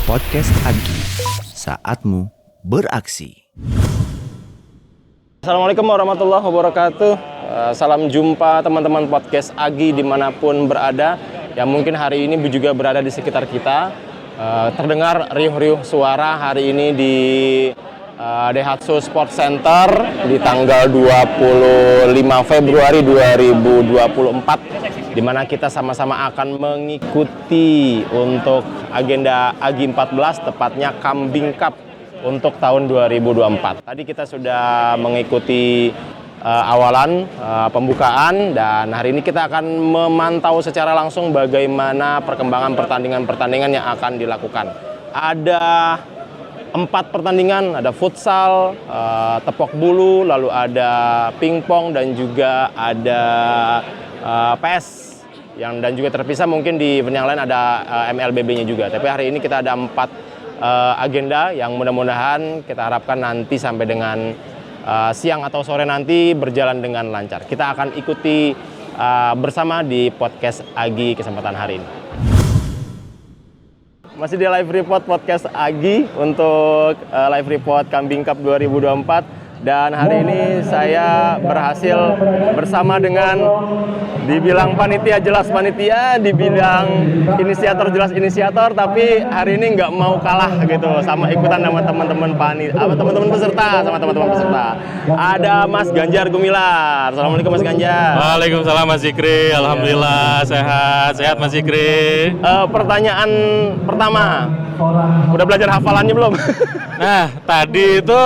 Podcast Agi, saatmu beraksi. Assalamualaikum warahmatullahi wabarakatuh. Salam jumpa teman-teman podcast Agi dimanapun berada. Yang mungkin hari ini juga berada di sekitar kita. Terdengar riuh-riuh suara hari ini di Daihatsu Sport Center di tanggal 25 Februari 2024, di mana kita sama-sama akan mengikuti untuk agenda Agi 14, tepatnya Kambing Cup untuk tahun 2024. Tadi kita sudah mengikuti awalan pembukaan, dan hari ini kita akan memantau secara langsung bagaimana perkembangan pertandingan-pertandingan yang akan dilakukan. Ada 4 pertandingan, ada futsal, tepok bulu, lalu ada pingpong, dan juga ada PS. Dan juga terpisah mungkin di event yang lain ada MLBB-nya juga. Tapi hari ini kita ada 4 agenda yang mudah-mudahan kita harapkan nanti sampai dengan siang atau sore nanti berjalan dengan lancar. Kita akan ikuti bersama di podcast Agi kesempatan hari ini. Masih di live report podcast Agi untuk live report Kambing Cup 2024. Dan hari ini saya berhasil bersama dengan dibilang panitia jelas panitia, dibilang inisiator jelas inisiator, tapi hari ini nggak mau kalah gitu sama ikutan sama teman-teman teman-teman peserta, sama teman-teman peserta. Ada Mas Ganjar Gumilar. Assalamualaikum Mas Ganjar. Waalaikumsalam Mas Zikri. Alhamdulillah sehat Mas Zikri. Pertanyaan pertama, udah belajar hafalannya belum? Nah, tadi itu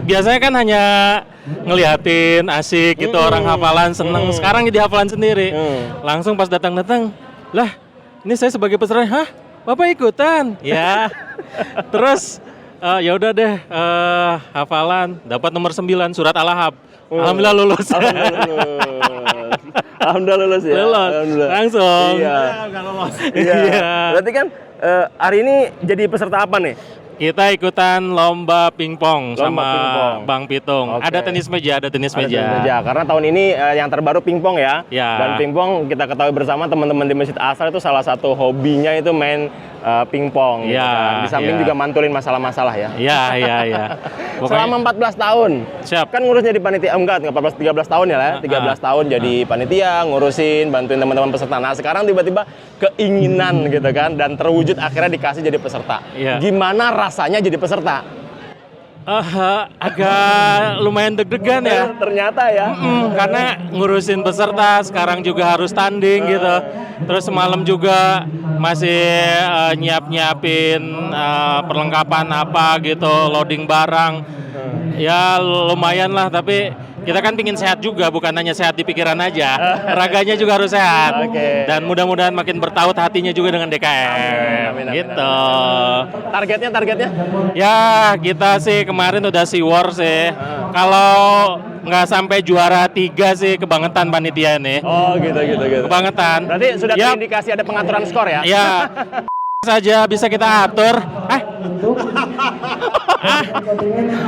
biasanya kan hanya ngeliatin asik gitu, orang hafalan seneng. Sekarang jadi hafalan sendiri. Langsung pas datang-datang, lah ini saya sebagai peserta, hah Bapak ikutan? Ya. Terus ya udah deh, hafalan dapat nomor 9 surat Al-Ahab. Alhamdulillah lulus. Alhamdulillah lulus ya. Lulus. Langsung. Iya. Iya. Berarti kan hari ini jadi peserta apa nih? Kita ikutan lomba pingpong sama pingpong. Bang Pitung. Okay. Ada tenis meja. Karena tahun ini yang terbaru pingpong ya. Ya. Dan pingpong kita ketahui bersama teman-teman di Masjid Asrar itu salah satu hobinya itu main pingpong. Ya. Gitu kan. Di samping juga mantulin masalah-masalah ya. Iya. Selama 14 tahun. Siap. Kan ngurus jadi panitia, enggak 13 tahun ya lah. 13 tahun jadi panitia, ngurusin, bantuin teman-teman peserta. Nah, sekarang tiba-tiba keinginan gitu kan, dan terwujud akhirnya dikasih jadi peserta. Iya. Gimana rasanya jadi peserta? Agak lumayan deg-degan ya. Ternyata ya. Karena ngurusin peserta, sekarang juga harus tanding gitu. Terus semalam juga masih nyiapin perlengkapan apa gitu, loading barang. Ya lumayan lah, tapi kita kan pingin sehat juga, bukan hanya sehat di pikiran aja, raganya juga harus sehat. Oke. Dan mudah-mudahan makin bertaut hatinya juga dengan DKM. Amin. Gitu. Targetnya? Ya kita sih kemarin udah SeaWorld sih. Kalau nggak sampai juara 3 sih kebangetan panitia ini. Oh gitu. Kebangetan. Berarti sudah terindikasi ada pengaturan skor ya? Ya. Saja bisa kita atur.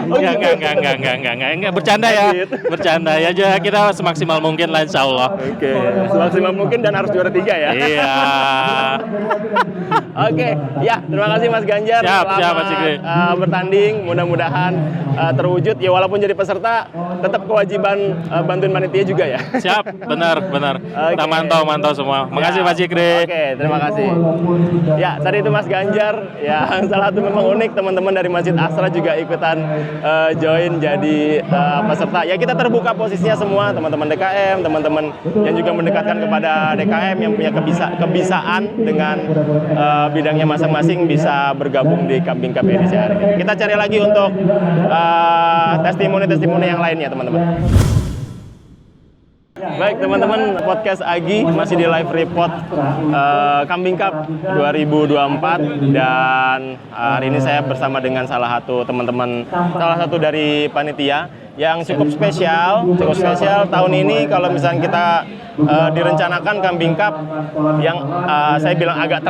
Enggak, bercanda ya aja, kita semaksimal mungkin lah insyaallah. Oke, semaksimal mungkin dan harus juara 3 ya. Iya. Oke, ya terima kasih Mas Ganjar. Siap Mas Zikri. Bertanding, mudah-mudahan terwujud ya, walaupun jadi peserta tetap kewajiban bantuin panitia juga ya. Siap, benar. Okay. Kita mantau semua. Makasih Mas Zikri. Oke, terima kasih. Ya, tadi itu Mas Ganjar, ya salah satu memang unik, teman-teman dari Masjid Asrar juga ikutan join jadi peserta. Ya kita terbuka posisinya semua, teman-teman DKM, teman-teman yang juga mendekatkan kepada DKM yang punya kebisaan dengan bidangnya masing-masing bisa bergabung di Kambing Cup edisi hari ini. Kita cari lagi untuk testimoni-testimoni yang lainnya, teman-teman. Baik teman-teman, podcast Agi masih di live report Kambing Cup 2024, dan hari ini saya bersama dengan salah satu dari panitia yang cukup spesial tahun ini. Kalau misalnya kita direncanakan Kambing Cup yang saya bilang agak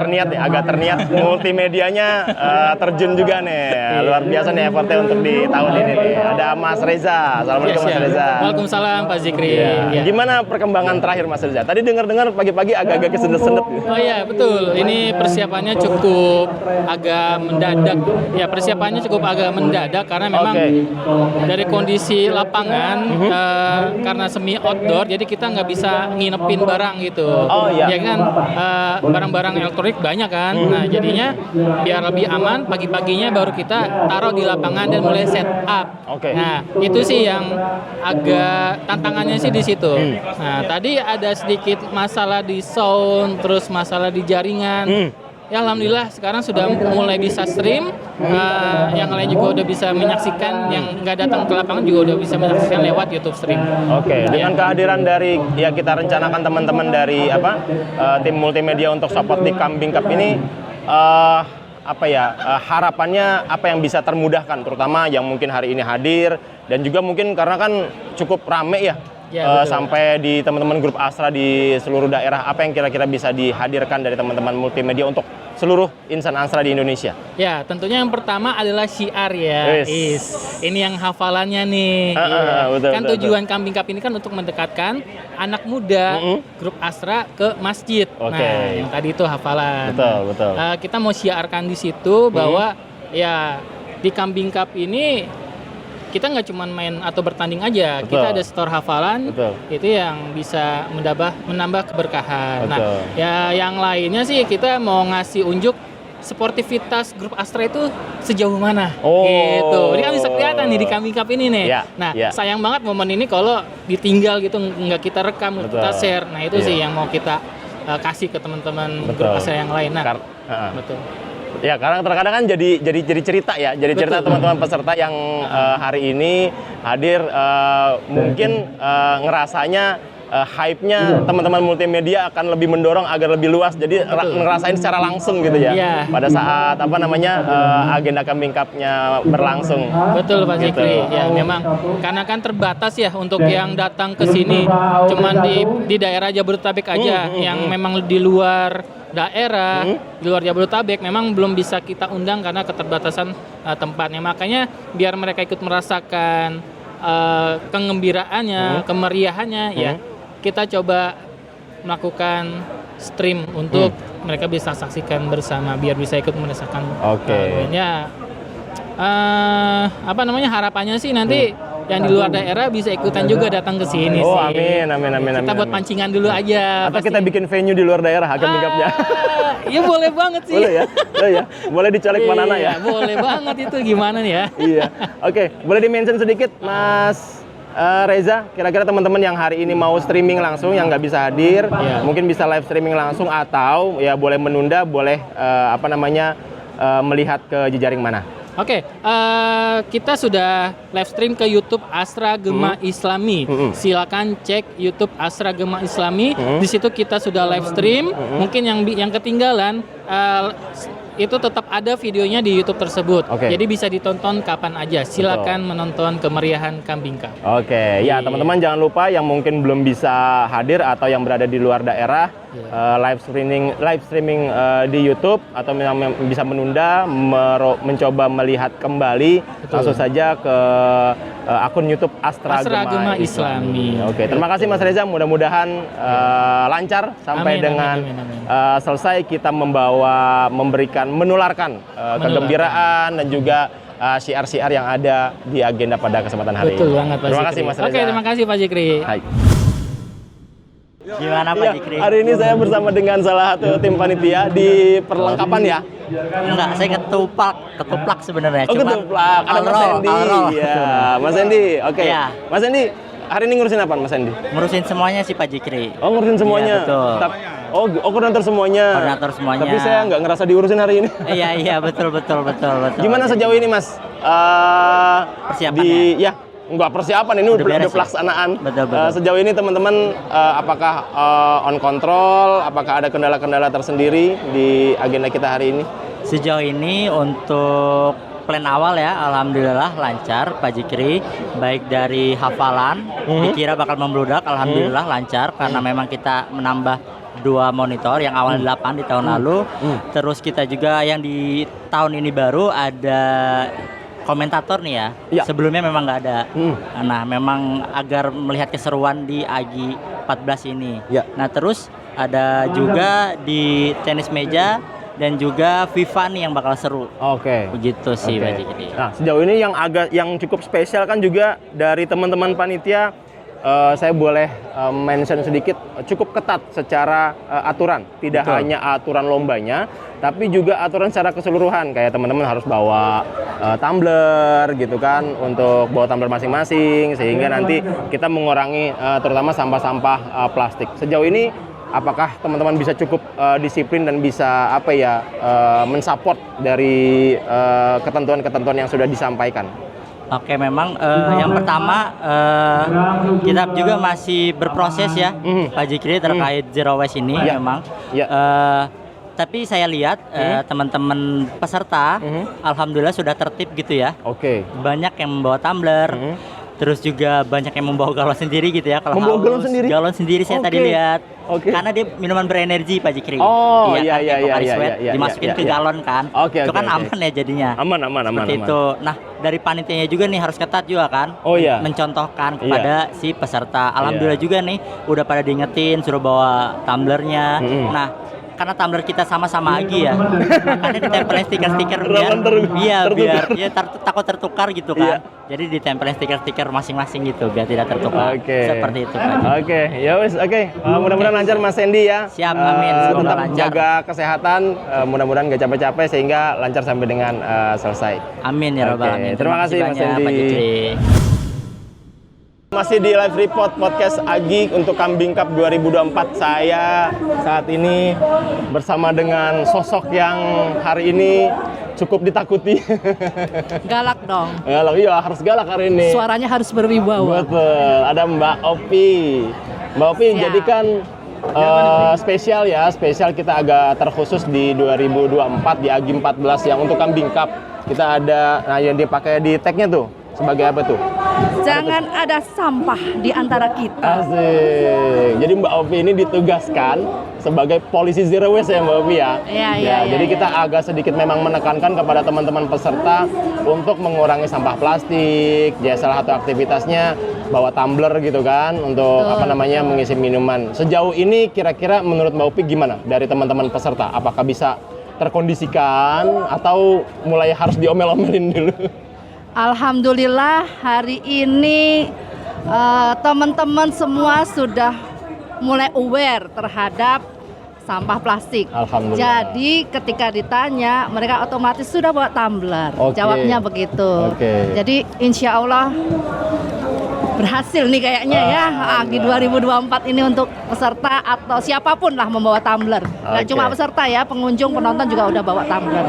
terniat multimedianya terjun juga nih. Luar biasa nih effortnya untuk di tahun ini nih. Ada Mas Reza. Assalamualaikum Mas Reza. Waalaikumsalam Pak Zikri. Ya. Gimana perkembangan terakhir Mas Reza? Tadi dengar-dengar pagi-pagi agak-agak kesendet-sendet. Oh iya betul. Ini persiapannya cukup agak mendadak. Ya persiapannya cukup agak mendadak karena memang dari kondisi lapangan karena semi outdoor, jadi kita nggak bisa nginepin barang gitu. Oh iya. Ya kan barang-barang elektronik banyak kan. Nah jadinya biar lebih aman pagi-paginya baru kita taruh di lapangan dan mulai set up. Oke. Nah itu sih yang agak tantangannya sih di situ. Nah tadi ada sedikit masalah di sound, terus masalah di jaringan. Ya alhamdulillah sekarang sudah mulai bisa stream, yang lain juga udah bisa menyaksikan, yang nggak datang ke lapangan juga udah bisa menyaksikan lewat YouTube stream. Oke, dengan kehadiran dari ya kita rencanakan teman-teman dari tim multimedia untuk support di Kambing Cup ini, harapannya apa yang bisa termudahkan, terutama yang mungkin hari ini hadir dan juga mungkin karena kan cukup rame ya. Sampai di teman-teman grup Astra di seluruh daerah, apa yang kira-kira bisa dihadirkan dari teman-teman multimedia untuk seluruh insan Astra di Indonesia? Ya, tentunya yang pertama adalah syiar ya. Ini yang hafalannya nih. Kan tujuan Kambing Cup ini kan untuk mendekatkan anak muda grup Astra ke masjid. Nah, yang tadi itu hafalan. Betul. Kita mau syiarkan di situ bahwa ya di Kambing Cup ini kita nggak cuma main atau bertanding aja, kita ada store hafalan, itu yang bisa menambah keberkahan. Nah, ya yang lainnya sih kita mau ngasih unjuk sportivitas grup Astra itu sejauh mana, gitu. Ini kan bisa kelihatan nih di Kambing Cup ini nih. Sayang banget momen ini kalau ditinggal gitu, nggak kita rekam, nggak kita share. Nah itu sih yang mau kita kasih ke teman-teman grup Astra yang lain. Nah, betul. Ya, karena terkadang kan jadi cerita ya, jadi cerita teman-teman peserta yang hari ini hadir mungkin ngerasanya hype-nya teman-teman multimedia akan lebih mendorong agar lebih luas, jadi ngerasain secara langsung gitu ya. Pada saat agenda Kambing Cup-nya berlangsung. Betul Pak Zikri. Ya memang karena kan terbatas ya untuk yang datang ke sini, cuman di daerah Jabodetabek aja, yang memang di luar daerah di luar Jabodetabek memang belum bisa kita undang karena keterbatasan tempatnya. Makanya biar mereka ikut merasakan kegembiraannya, kemeriahannya ya. Kita coba melakukan stream untuk mereka bisa saksikan bersama biar bisa ikut merasakan. Harapannya sih nanti yang di luar daerah bisa ikutan juga datang ke sini sih. Amin. Kita buat pancingan dulu aja. Atau kita bikin venue di luar daerah Kambing Cup-nya. Iya boleh banget sih. Boleh ya. Boleh dicolek Manana ya. Boleh banget itu, gimana nih ya. Iya. Oke, boleh di-mention sedikit Mas Reza, kira-kira teman-teman yang hari ini mau streaming langsung, yang nggak bisa hadir, mungkin bisa live streaming langsung atau ya boleh menunda, boleh melihat ke jejaring mana? Kita sudah live stream ke YouTube Astra Gema Islami. Silakan cek YouTube Astra Gema Islami. Di situ kita sudah live stream. Mungkin yang ketinggalan itu tetap ada videonya di YouTube tersebut. Jadi bisa ditonton kapan aja. Silakan menonton kemeriahan Kambing Cup. Ya teman-teman jangan lupa yang mungkin belum bisa hadir atau yang berada di luar daerah, live streaming di YouTube atau bisa menunda, mencoba melihat kembali, langsung saja ke akun YouTube Astra Gema Islami. Terima kasih Mas Reza, mudah-mudahan lancar sampai dengan selesai kita menularkan kegembiraan dan juga syiar-syiar yang ada di agenda pada kesempatan hari ini. Terima kasih Mas Reza. Terima kasih Pak Zikri. Gimana Pak Zikri? Hari ini saya bersama dengan salah satu tim panitia di perlengkapan ya. Enggak, saya ketuplak sebenarnya. Ketuplak. Ada Mas Hendy. Iya, Mas Hendy. Mas Hendy, hari ini ngurusin apa Mas Hendy? Ngurusin semuanya sih Pak Zikri. Ngurusin semuanya. Iya, betul. Koordinator semuanya. Koordinator semuanya. Tapi saya nggak ngerasa diurusin hari ini. Iya, betul. Gimana sejauh ini Mas? Persiapannya? Enggak persiapan, ini udah pelaksanaan. Betul. Sejauh ini teman-teman apakah on control? Apakah ada kendala-kendala tersendiri di agenda kita hari ini? Sejauh ini untuk plan awal ya, alhamdulillah lancar Pak Jikri. Baik dari hafalan, dikira bakal membludak, alhamdulillah lancar karena memang kita menambah 2 monitor yang awal 8 di tahun lalu. Terus kita juga yang di tahun ini baru ada komentator nih ya. Sebelumnya memang nggak ada. Nah, memang agar melihat keseruan di AGI 14 ini. Nah, terus ada juga di tenis meja dan juga FIFA nih yang bakal seru. Begitu sih Pak Jikri. Nah, sejauh ini yang cukup spesial kan juga dari teman-teman panitia, saya boleh mention sedikit, cukup ketat secara aturan. Tidak hanya aturan lombanya, tapi juga aturan secara keseluruhan. Kayak teman-teman harus bawa tumbler gitu kan, untuk bawa tumbler masing-masing, sehingga nanti kita mengurangi terutama sampah-sampah plastik. Sejauh ini apakah teman-teman bisa cukup disiplin dan bisa mensupport dari ketentuan-ketentuan yang sudah disampaikan? Oke, memang yang pertama kita juga masih berproses ya Pak Jikri terkait zero waste ini memang. Tapi saya lihat teman-teman peserta alhamdulillah sudah tertib gitu ya. Banyak yang membawa tumbler. Terus juga banyak yang membawa galon sendiri gitu ya. Kalau membawa galon sendiri? Galon sendiri saya tadi lihat. Karena dia minuman berenergi Pak Jikri. Iya. Dimasukin ke galon kan. Itu kan aman ya jadinya. Aman. Seperti itu. Nah, dari panitianya juga nih harus ketat juga kan. Mencontohkan kepada si peserta. Alhamdulillah juga nih udah pada diingetin suruh bawa tumblernya. Nah, karena tumbler kita sama-sama AGI ya, makanya ditempelin stiker-stiker biar dia takut tertukar gitu kan. Jadi ditempelin stiker-stiker masing-masing gitu biar tidak tertukar. Seperti itu Pak. Mudah-mudahan lancar Mas Sandy ya. Siap, amin. Semoga Tetap lancar. jaga kesehatan, mudah-mudahan gak capek-capek sehingga lancar sampai dengan selesai. Amin ya rabbal alamin. Terima kasih Mas banyak, Sandy. Pak Jikri. Masih di live report podcast AGI untuk Kambing Cup 2024. Saya saat ini bersama dengan sosok yang hari ini cukup ditakuti. Galak dong. Galak, iya harus galak hari ini. Suaranya harus berwibawa. Betul. Ada Mbak Opi. Mbak Opi, jadi kan spesial ya. Spesial kita agak terkhusus di 2024 di AGI 14 yang untuk Kambing Cup. Kita ada, nah yang dipakai di tag-nya tuh sebagai apa tuh? Jangan ada sampah di antara kita. Asik. Jadi Mbak Opi ini ditugaskan sebagai polisi zero waste ya Mbak Opi ya? Iya. Jadi kita agak sedikit memang menekankan kepada teman-teman peserta untuk mengurangi sampah plastik. Jadi salah satu aktivitasnya bawa tumbler gitu kan untuk mengisi minuman. Sejauh ini kira-kira menurut Mbak Opi gimana dari teman-teman peserta? Apakah bisa terkondisikan atau mulai harus diomel-omelin dulu? Alhamdulillah hari ini teman-teman semua sudah mulai aware terhadap sampah plastik. Alhamdulillah. Jadi ketika ditanya mereka otomatis sudah bawa tumbler. Jawabnya begitu. Jadi insya Allah berhasil nih kayaknya ya AGI 2024 ini untuk peserta atau siapapun lah membawa tumbler. Nggak cuma peserta ya, pengunjung, penonton juga udah bawa tumbler.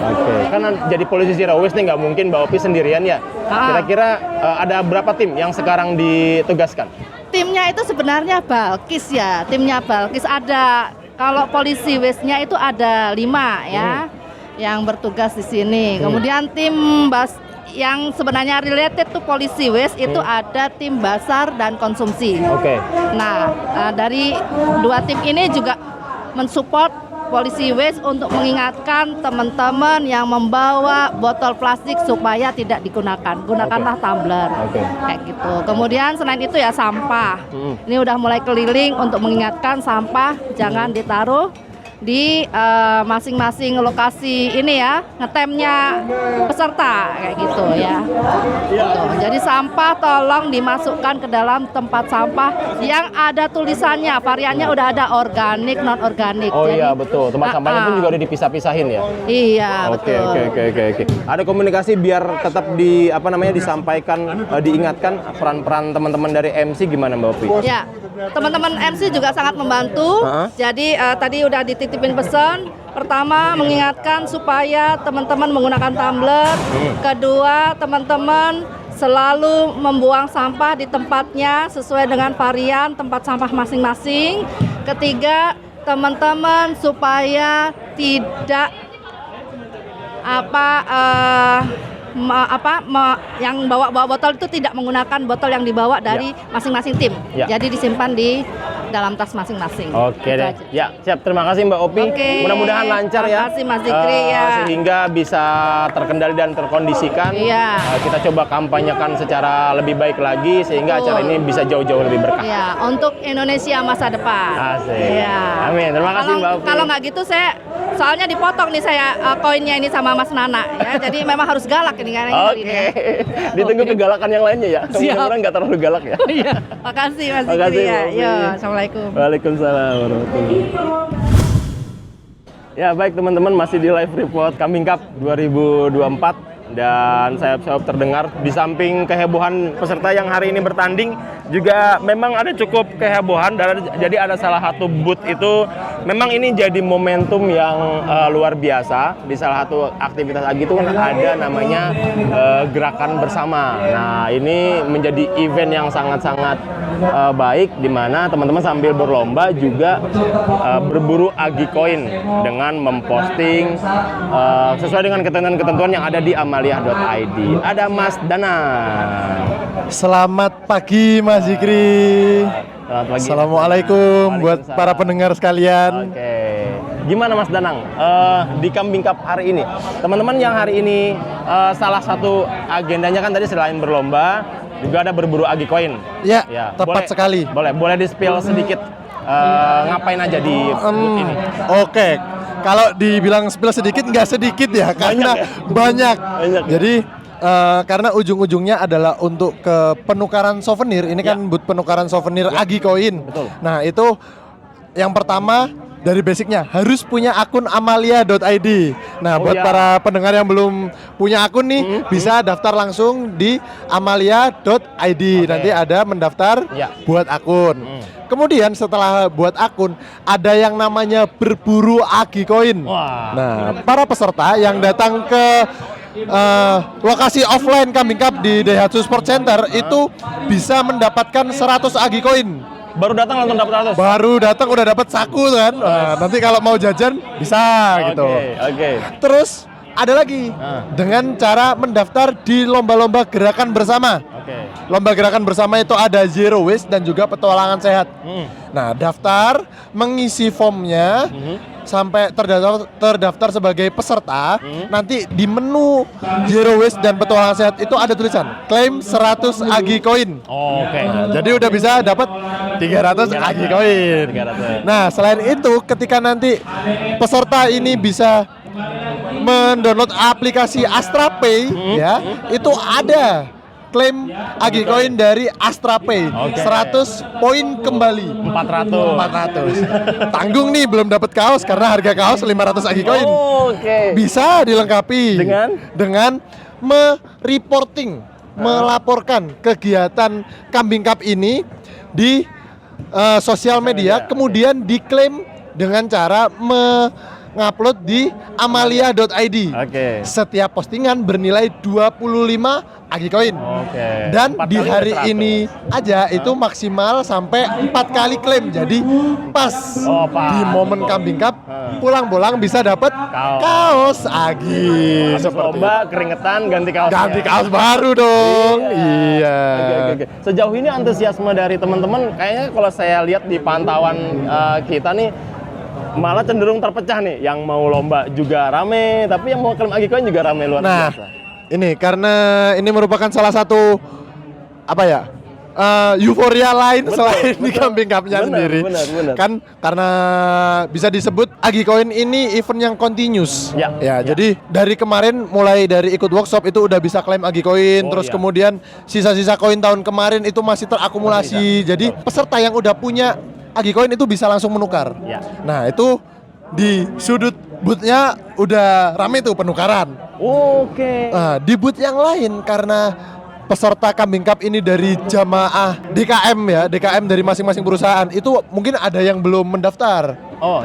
Karena jadi polisi zero waste nih nggak mungkin Mbak Opi sendirian ya. Kira-kira ada berapa tim yang sekarang ditugaskan? Timnya itu sebenarnya Balkis ya. Timnya Balkis ada, kalau polisi waste-nya itu ada 5 ya yang bertugas di sini. Kemudian tim yang sebenarnya related to polisi waste itu ada tim basar dan konsumsi. Nah, dari 2 tim ini juga mensupport polisi waste untuk mengingatkan teman-teman yang membawa botol plastik supaya tidak digunakan. Gunakanlah tumbler. Kayak gitu. Kemudian selain itu ya sampah. Ini udah mulai keliling untuk mengingatkan sampah jangan ditaruh di masing-masing lokasi ini ya, ngetemnya peserta kayak gitu ya. Jadi sampah tolong dimasukkan ke dalam tempat sampah yang ada tulisannya, variannya udah ada organik, non organik. Betul. Tempat sampahnya pun juga udah dipisah-pisahin ya. Betul. Oke. Ada komunikasi biar tetap disampaikan, diingatkan peran-peran teman-teman dari MC gimana Mbak Opi? Ya, teman-teman MC juga sangat membantu. Jadi tadi udah dititipin pesan. Pertama, mengingatkan supaya teman-teman menggunakan tumbler. Kedua, teman-teman selalu membuang sampah di tempatnya sesuai dengan varian tempat sampah masing-masing. Ketiga, teman-teman supaya tidak yang bawa botol itu tidak menggunakan botol yang dibawa dari masing-masing tim. Ya. Jadi disimpan di dalam tas masing-masing. Oke Itu deh. aja. Ya, siap. Terima kasih Mbak Opi. Oke. Mudah-mudahan lancar ya. Terima kasih Mas Zikri ya. Sehingga bisa terkendali dan terkondisikan. Iya. Kita coba kampanyekan secara lebih baik lagi sehingga Betul. acara ini bisa jauh-jauh lebih berkah. Ya, untuk Indonesia masa depan. Asik. Iya. Amin. Terima kasih Mbak Opi. Kalau nggak gitu soalnya dipotong nih saya koinnya ini sama Mas Nana ya. Jadi memang harus galak ini kan. Oke. Ditunggu kegalakan yang lainnya ya. Siap. Mudah-mudahan nggak terlalu galak ya. Iya. Makasih Mas Makasih, Zikri ya. Mbak Opi. Yo, assalamualaikum. Waalaikumsalam warahmatullahi wabarakatuh. Ya baik teman-teman, masih di live report Kambing Cup 2024 dan sayap-sayap terdengar di samping kehebohan peserta yang hari ini bertanding juga memang ada cukup kehebohan. Jadi ada salah satu booth itu memang ini jadi momentum yang luar biasa. Di salah satu aktivitas Agi itu kan ada namanya gerakan bersama. Nah ini menjadi event yang sangat-sangat baik di mana teman-teman sambil berlomba juga berburu Agi Koin dengan memposting sesuai dengan ketentuan-ketentuan yang ada di amalia.id. Ada Mas Dana. Selamat pagi Mas Zikri. Selamat pagi. Assalamualaikum buat Waalaikumsalam. para pendengar sekalian. Oke. Gimana Mas Danang di Kambing Cup hari ini? Teman-teman yang hari ini salah satu agendanya kan tadi selain berlomba juga ada berburu Agi Koin. Ya, tepat sekali. Boleh di-spill sedikit ngapain aja di booth ini? Oke, kalau dibilang spill sedikit nggak sedikit ya, karena banyak. Jadi karena ujung-ujungnya adalah untuk ke penukaran souvenir. Ini kan booth penukaran souvenir Agi Koin. Betul. Nah itu yang pertama dari basicnya harus punya akun amalia.id. Nah buat para pendengar yang belum punya akun nih bisa daftar langsung di amalia.id. Nanti ada mendaftar buat akun. Kemudian setelah buat akun ada yang namanya berburu Agi Koin. Nah para peserta yang datang ke lokasi offline Kambing Cup di Daihatsu Sport Center itu bisa mendapatkan 100 Agi Koin. Baru datang langsung dapat 100? Baru datang udah dapat saku kan. Nanti kalau mau jajan bisa gitu. Oke. Terus ada lagi dengan cara mendaftar di lomba-lomba gerakan bersama. Lomba gerakan bersama itu ada Zero Waste dan juga petualangan sehat. Nah, daftar, mengisi formnya sampai terdaftar sebagai peserta. Nanti di menu Zero Waste dan petualangan sehat itu ada tulisan klaim 100 Agi Koin. Nah, jadi udah bisa dapat 300 Agi Koin. Nah, selain itu ketika nanti peserta ini bisa mendownload aplikasi Astra Pay ya, itu ada klaim Agi Koin dari Astra Pay 100 poin kembali 400. Tanggung nih belum dapat kaos karena harga kaos 500 Agi Koin. Bisa dilengkapi dengan melaporkan kegiatan Kambing Cup ini di sosial media, kemudian diklaim dengan cara ngupload di amalia.id. Setiap postingan bernilai 25 Agi Koin. Dan di hari ini aja itu maksimal sampai 4 kali klaim. Jadi pas di momen Kambing Cup pulang-pulang bisa dapat kaos Agi. Masuk lomba keringetan ganti kaos. Ganti kaos baru dong. Iya. Oke. Sejauh ini antusiasme dari teman-teman kayaknya kalau saya lihat di pantauan kita nih malah cenderung terpecah nih. Yang mau lomba juga rame, tapi yang mau klaim Agi Koin juga rame luar biasa. Ini karena ini merupakan salah satu euforia lain selain di Kambing Cup-nya sendiri. Benar. Kan karena bisa disebut Agi Koin ini event yang continuous. Jadi dari kemarin mulai dari ikut workshop itu udah bisa klaim Agi Koin, terus kemudian sisa-sisa koin tahun kemarin itu masih terakumulasi. Jadi peserta yang udah punya Agi Koin itu bisa langsung menukar. Nah, itu di sudut booth-nya udah rame tuh penukaran. Nah, di booth yang lain karena peserta Kambing Cup ini dari jamaah DKM dari masing-masing perusahaan itu mungkin ada yang belum mendaftar.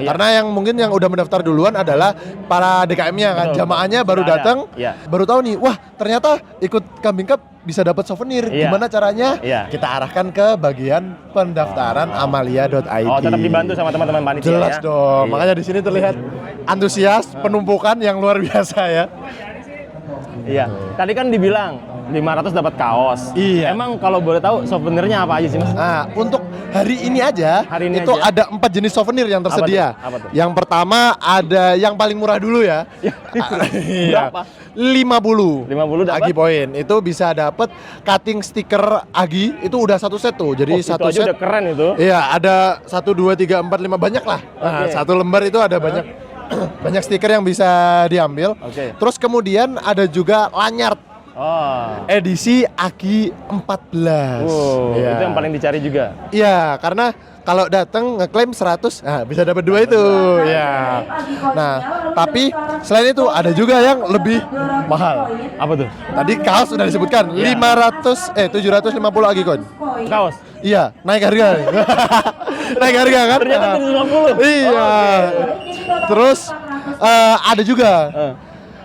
Karena yang mungkin yang udah mendaftar duluan adalah para DKM-nya kan, jamaahnya baru datang, baru tahu nih, wah ternyata ikut Kambing Cup bisa dapat souvenir. Gimana caranya? Kita arahkan ke bagian pendaftaran amalia.id. Tetap dibantu sama teman-teman panitia. Jelas dong. Makanya di sini terlihat antusias penumpukan yang luar biasa ya. Iya. Tadi kan dibilang 500 dapat kaos. Iya. Emang kalau boleh tahu souvenirnya apa aja sih, Mas? Nah, untuk hari ini aja, Hari ini itu aja? ada 4 jenis souvenir yang tersedia. Apa tuh? Yang pertama ada yang paling murah dulu ya. Iya. Berapa? 50. 50 dapat? Agi poin. Itu bisa dapat cutting stiker Agi, itu udah satu set tuh. Jadi Itu satu aja set. udah keren itu. Iya, ada 1 2 3 4 5 banyak lah. Nah, Oke. satu lembar itu ada banyak banyak stiker yang bisa diambil. Oke. Terus kemudian ada juga lanyard Oh. edisi Agi 14. Wow, Iya. itu yang paling dicari juga. Iya, karena kalau datang ngeklaim 100, nah bisa dapat 2 itu. Ya. Nah, tapi selain itu ada juga yang lebih mahal. Apa tuh? Tadi kaos sudah disebutkan, 750 Agi coin. Kaos. Iya, naik harga. Naik harga kan? Ternyata 750. Iya. Terus ada juga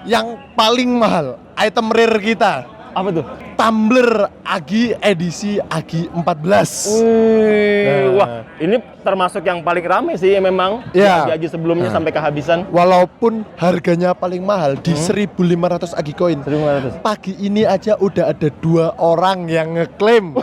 yang paling mahal, item rare kita. Apa tuh? Tumbler Agi edisi Agi 14. Wih, Nah. wah, ini termasuk yang paling rame sih memang. Iya. Agi sebelumnya Nah. sampai kehabisan. Walaupun harganya paling mahal di 1.500 Agi koin. 1.500. Pagi ini aja udah ada 2 orang yang ngeklaim.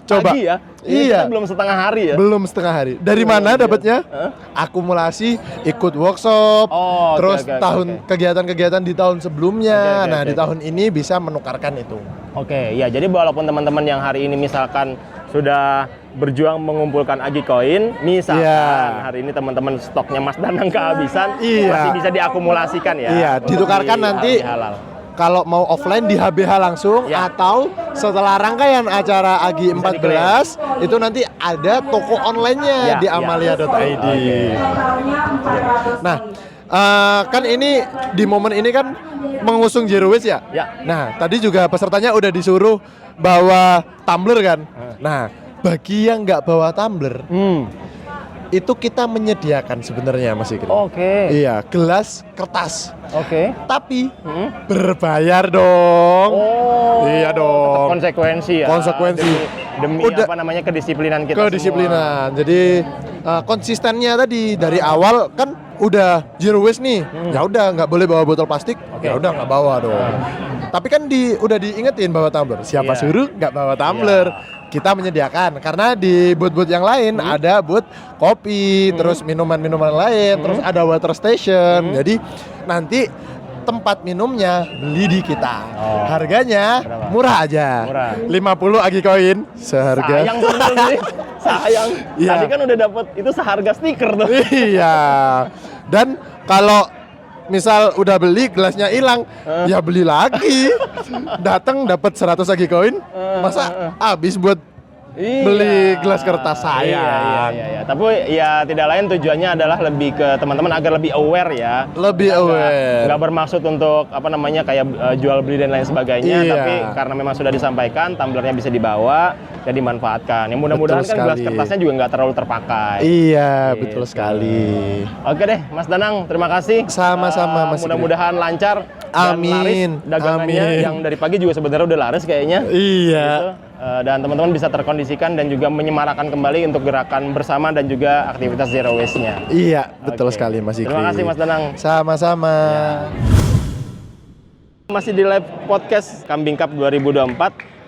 Coba. Pagi ya? Ini Iya. kita belum setengah hari ya? Belum setengah hari. Dari mana dapatnya? Akumulasi, ikut workshop, Oh, terus oke, kegiatan-kegiatan di tahun Oke, sebelumnya. oke, Nah, oke. di tahun ini bisa menukarkan itu. Oke, ya jadi walaupun teman-teman yang hari ini misalkan sudah berjuang mengumpulkan Agi koin, misalkan Iya. hari ini teman-teman stoknya Mas Danang kehabisan, Iya. masih bisa diakumulasikan ya. Iya, untuk ditukarkan di nanti halal. kalau mau offline di HBH langsung Ya. atau setelah rangkaian acara Agi 14 itu nanti ada toko Ya, online-nya di ya. amalia.id. Oke. Nah, kan ini di momen ini kan mengusung Zero Waste ya. Ya. Nah, tadi juga pesertanya udah disuruh bawa tumbler kan. Nah, bagi yang nggak bawa tumbler, itu kita menyediakan sebenarnya Mas Ikri. Oke. Iya, gelas kertas. Oke. Tapi berbayar dong. Oh. Iya dong. Konsekuensi ya. Konsekuensi. Demi Udah- apa namanya kedisiplinan kita Kedisiplinan. Jadi konsistennya tadi dari awal kan udah zero waste nih. Ya udah nggak boleh bawa botol plastik. Oke. Ya udah nggak bawa dong. Tapi kan udah diingetin bawa tumbler. Siapa Iya. suruh nggak bawa tumbler? Kita menyediakan karena di booth-booth yang lain ada booth kopi, terus minuman-minuman lain, terus ada water station. Jadi nanti tempat minumnya beli di kita. Harganya Berapa? murah aja. Murah. 50 Agi koin seharga. Sayang sebenarnya. Sayang. Iya. Tadi kan udah dapat itu seharga stiker tuh. Iya. Dan kalau misal udah beli gelasnya hilang, ya beli lagi. Datang dapat 100 Agi koin, masa habis buat beli gelas kertas sayang. Iya. Tapi ya tidak lain tujuannya adalah lebih ke teman-teman agar lebih aware ya. Lebih aware. Nggak bermaksud untuk apa namanya kayak jual beli dan lain sebagainya, Iya. tapi karena memang sudah disampaikan tumblernya bisa dibawa dan dimanfaatkan. Yang mudah-mudahan Betul kan gelas sekali. kertasnya juga nggak terlalu terpakai. Iya, Gitu. betul sekali. Oke deh, Mas Danang, terima kasih. Sama-sama, Mas Ikri. Mudah-mudahan lancar dan Amin. laris dagangannya. Amin. Yang dari pagi juga sebenarnya udah laris kayaknya. Iya. Gitu. Dan teman-teman bisa terkondisikan dan juga menyemarakan kembali untuk gerakan bersama dan juga aktivitas zero waste-nya. Iya, betul Oke. sekali Mas Ikri. Terima kasih Mas Danang. Sama-sama. Masih di live podcast Kambing Cup 2024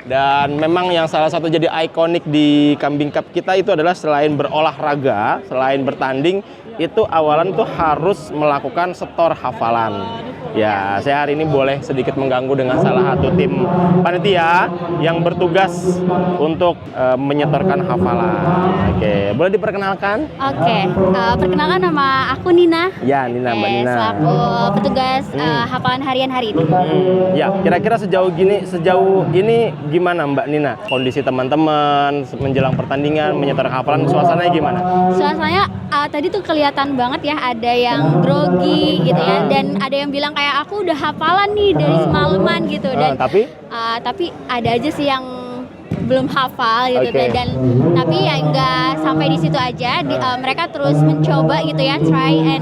dan memang yang salah satu jadi ikonik di Kambing Cup kita itu adalah selain berolahraga, selain bertanding, itu awalan tuh harus melakukan setor hafalan. Ya, saya hari ini boleh sedikit mengganggu dengan salah satu tim panitia yang bertugas untuk menyetorkan hafalan. Oke, boleh diperkenalkan? Oke, perkenalkan nama aku Nina. Ya, Nina, Mbak Nina. Selaku petugas hafalan harian hari ini. Ya, kira-kira sejauh ini gimana Mbak Nina? Kondisi teman-teman menjelang pertandingan, menyetorkan hafalan, suasananya gimana? Suasananya tadi tuh kelihatan banget ya, ada yang grogi gitu ya, dan ada yang bilang kayak aku udah hafalan nih dari semalaman gitu, dan Tapi tapi ada aja sih yang belum hafal gitu dan tapi ya nggak sampai di situ aja mereka terus mencoba gitu ya, try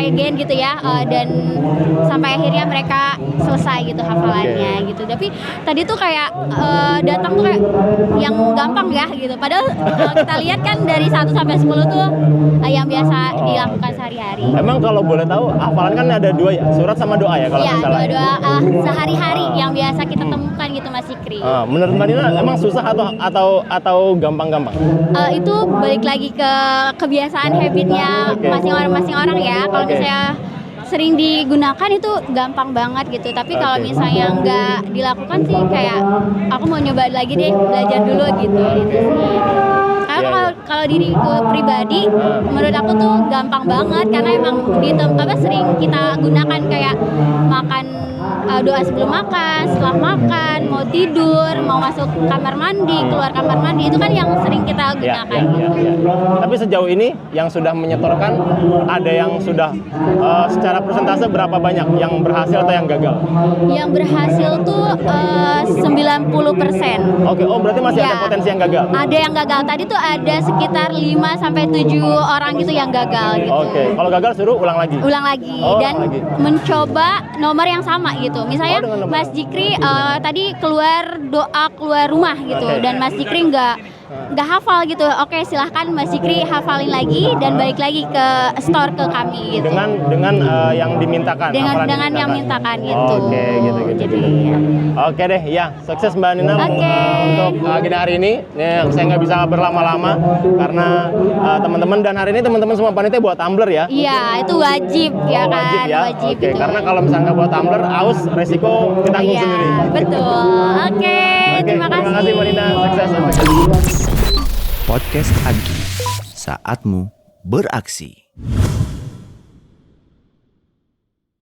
again gitu ya, dan sampai akhirnya mereka selesai gitu hafalannya gitu. Tapi tadi tuh kayak datang tuh kayak yang gampang ya gitu, padahal kita lihat kan dari 1 sampai 10 tuh yang biasa dilakukan sehari-hari. Emang kalau boleh tahu hafalan kan ada 2 ya, surat sama doa ya kalau Iya, nggak salah. doa sehari-hari yang biasa kita temukan gitu Mas Zikri. Menurut Mbak Nina emang susah atau gampang-gampang? Itu balik lagi ke kebiasaan habitnya masing-masing orang ya. Kalau misalnya sering digunakan itu gampang banget gitu. Tapi kalau misalnya nggak dilakukan sih kayak aku mau nyoba lagi deh, belajar dulu gitu sih. Karena kalau diriku pribadi, menurut aku tuh gampang banget karena emang sering kita gunakan kayak makan, doa sebelum makan, setelah makan, mau tidur, mau masuk kamar mandi, keluar kamar mandi, itu kan yang sering kita gunakan. Tapi sejauh ini yang sudah menyetorkan ada yang sudah secara persentase berapa banyak yang berhasil atau yang gagal? Yang berhasil tuh 90%. Oke, berarti masih ada potensi yang gagal? Ada yang gagal. Tadi tuh ada sekitar 5-7 orang gitu yang gagal gitu. Oke, kalau gagal suruh ulang lagi? Ulang lagi dan mencoba nomor yang sama gitu. Misalnya Mas Zikri tadi keluar doa keluar rumah gitu dan Mas Zikri nggak hafal gitu. Oke, silahkan Mas Zikri hafalin lagi dan balik lagi ke store ke kami gitu. Dengan yang dimintakan. Dengan yang mintakan gitu. Oke, gitu. Oke deh, ya sukses Mbak Nina untuk agenda hari ini. Saya nggak bisa berlama-lama karena teman-teman dan hari ini teman-teman semua panitia buat tumbler ya. Iya, itu wajib ya kan. Wajib ya. Wajib Oke, itu. karena kalau misalnya nggak buat tumbler, aus resiko ditanggung sendiri. Betul. Oke, terima kasih. Terima kasih Mbak Nina, sukses. Podcast Agi, saatmu beraksi.